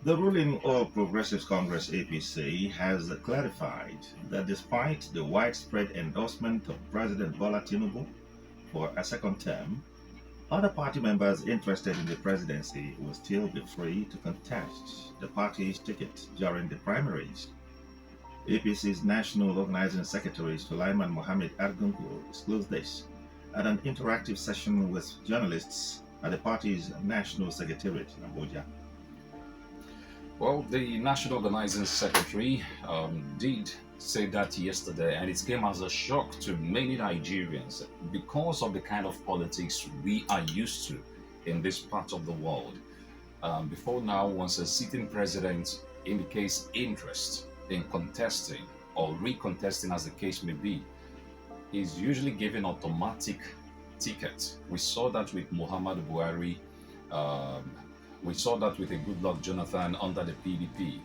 The ruling All Progressives Congress APC has clarified that despite the widespread endorsement of President Bola Tinubu for a second term, other party members interested in the presidency will still be free to contest the party's ticket during the primaries. APC's National Organizing Secretary Sulaiman Mohammed Argungu disclosed this at an interactive session with journalists at the party's National Secretariat in Abuja. Well, the National Organizing Secretary did say that yesterday, and it came as a shock to many Nigerians because of the kind of politics we are used to in this part of the world. Before now, once a sitting president indicates interest in contesting or recontesting, as the case may be, is usually given automatic ticket. We saw that with Muhammad Buhari. Um, we saw that with a good luck Jonathan under the PDP.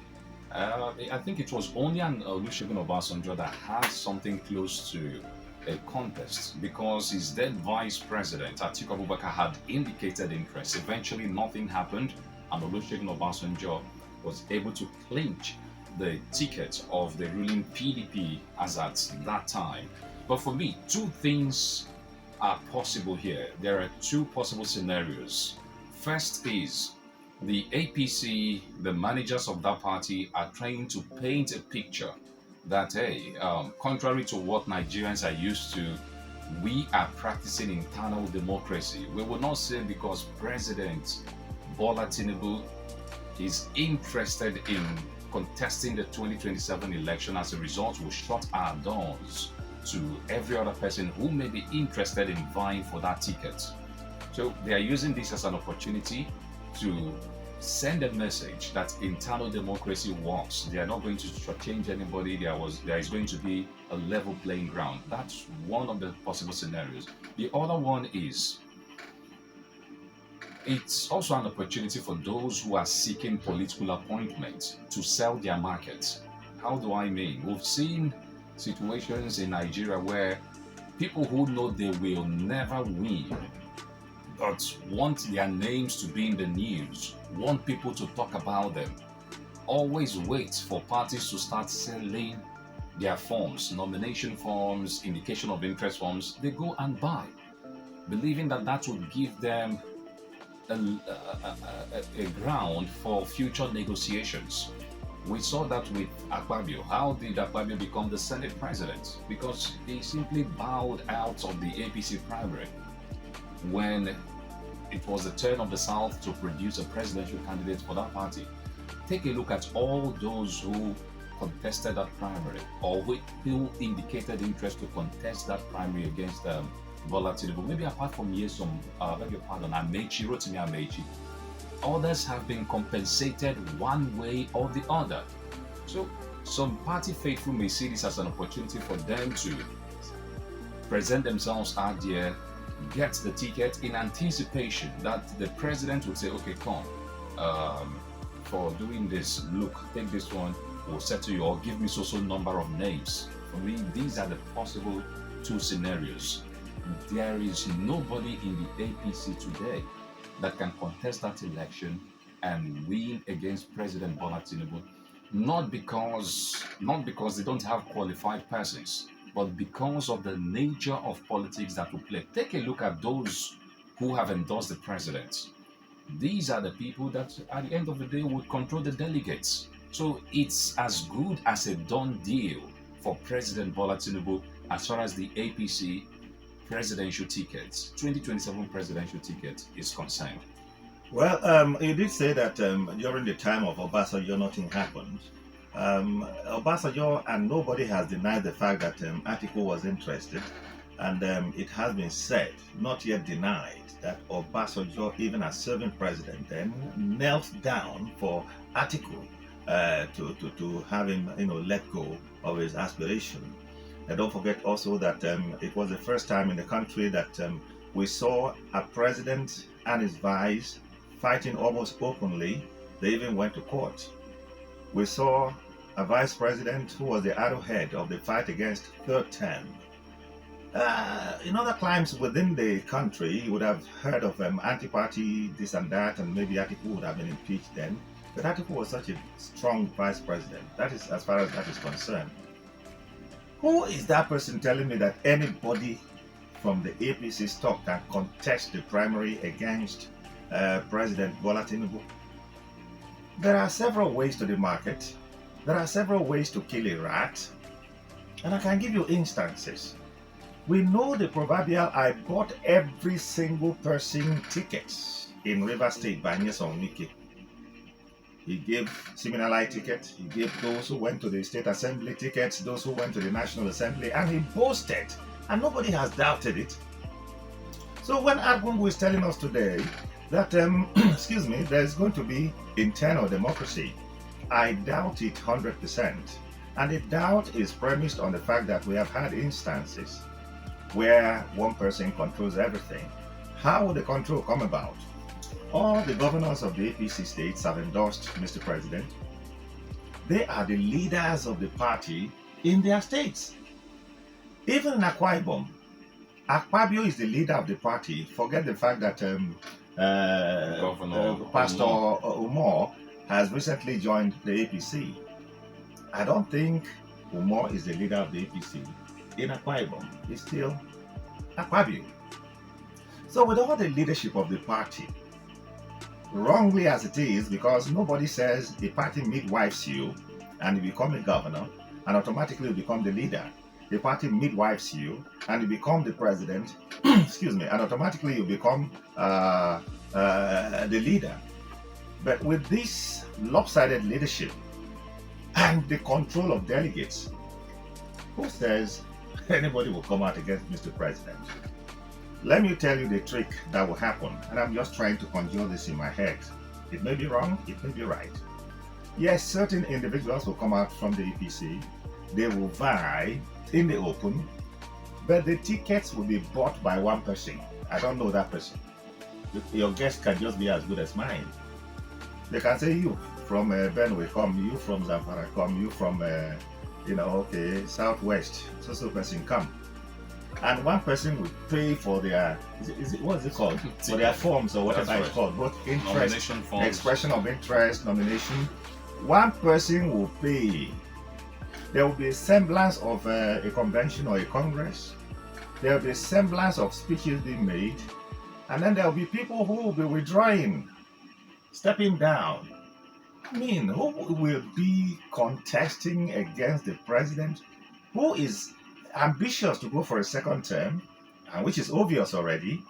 I think it was only an Olusegun Obasanjo that had something close to a contest because his then vice president, Atiku Abubakar, had indicated interest. Eventually, nothing happened, and Olusegun Obasanjo was able to clinch the ticket of the ruling PDP as at that time. But for me, two things are possible here. There are two possible scenarios. First is the APC, the managers of that party, are trying to paint a picture that, hey, contrary to what Nigerians are used to, we are practicing internal democracy. We will not say because President Bola Tinubu is interested in contesting the 2027 election. As a result, we'll shut our doors to every other person who may be interested in vying for that ticket. So they are using this as an opportunity to send a message that internal democracy works. They are not going to shortchange anybody. There is going to be a level playing ground. That's one of the possible scenarios. The other one is it's also an opportunity for those who are seeking political appointment to sell their market. How do I mean? We've seen situations in Nigeria where people who know they will never win but want their names to be in the news, want people to talk about them, always wait for parties to start selling their forms, nomination forms, indication of interest forms. They go and buy, believing that that would give them a ground for future negotiations. We saw that with Akpabio. How did Akpabio become the Senate president? Because he simply bowed out of the APC primary when it was the turn of the South to produce a presidential candidate for that party. Take a look at all those who contested that primary or who indicated interest to contest that primary against Bola Tinubu. Maybe apart from Yesom, beg your pardon, Amechi, Rotimi Amechi. Others have been compensated one way or the other. So some party faithful may see this as an opportunity for them to present themselves out there, get the ticket in anticipation that the president would say, okay, come, for doing this, look, take this one, we'll settle you, or give me so number of names. For me, these are the possible two scenarios. There is nobody in the APC today that can contest that election and win against President Bola Tinubu, not because they don't have qualified persons, but because of the nature of politics that will play. Take a look at those who have endorsed the president. These are the people that, at the end of the day, would control the delegates. So it's as good as a done deal for President Bola Tinubu as far as the APC presidential ticket, 2027 presidential ticket is concerned. Well, you did say that during the time of Obasanjo, nothing happened. Obasanjo and nobody has denied the fact that Atiku was interested, and it has been said, not yet denied, that Obasanjo, even as serving president, then knelt down for Atiku to have him, let go of his aspiration. And don't forget also that it was the first time in the country that we saw a president and his vice fighting almost openly. They even went to court. We saw a vice president who was the arrowhead of the fight against third term. In other climes within the country, you would have heard of anti-party this and that, and maybe Atiku would have been impeached then. But Atiku was such a strong vice president. That is as far as that is concerned. Who is that person telling me that anybody from the APC stock can contest the primary against President Bola Tinubu? There are several ways to the market. There are several ways to kill a rat. And I can give you instances. We know the proverbial I bought every single person tickets in River State by Nyesom Wike. He gave Siminalai tickets, he gave those who went to the State Assembly tickets, those who went to the National Assembly, and he boasted, and nobody has doubted it. So when Argungu is telling us today that, excuse me, there's going to be internal democracy, I doubt it 100%. And the doubt is premised on the fact that we have had instances where one person controls everything. How will the control come about? All the governors of the APC states have endorsed Mr. President. They are the leaders of the party in their states. Even in Akwa Ibom, Akpabio is the leader of the party. Forget the fact that Pastor Umar has recently joined the APC. I don't think Umar is the leader of the APC in Akwa Ibom. He's still Akpabio. So with all the leadership of the party, wrongly as it is, because nobody says the party midwives you and you become a governor and automatically you become the leader. The party midwives you and you become the president, excuse me, and automatically you become the leader. But with this lopsided leadership and the control of delegates, who says anybody will come out against Mr. President? Let me tell you the trick that will happen, and I'm just trying to conjure this in my head. It may be wrong, it may be right. Yes, certain individuals will come out from the APC, they will vie in the open, but the tickets will be bought by one person. I don't know that person. Your guess can just be as good as mine. They can say you from Benue come, you from Zamfara come, you from, Southwest, so person come. And one person would pay for their, what's it called? For their forms or whatever it's called, both interest, expression of interest, nomination. One person will pay. There will be a semblance of a convention or a congress. There will be a semblance of speeches being made. And then there will be people who will be withdrawing, stepping down. I mean, who will be contesting against the president? Who is ambitious to go for a second term, and which is obvious already,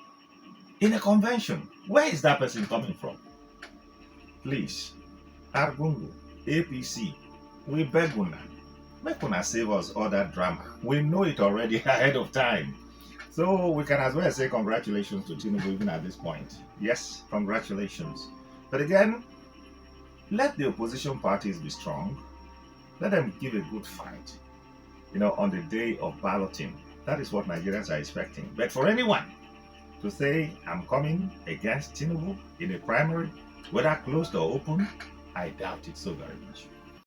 in a convention? Where is that person coming from? Please, Argungu, APC, we beg una, make una save us all that drama. We know it already ahead of time. So we can as well say congratulations to Tinubu even at this point. Yes, congratulations. But again, let the opposition parties be strong. Let them give a good fight, on the day of balloting. That is what Nigerians are expecting. But for anyone to say, I'm coming against Tinubu in a primary, whether closed or open, I doubt it so very much.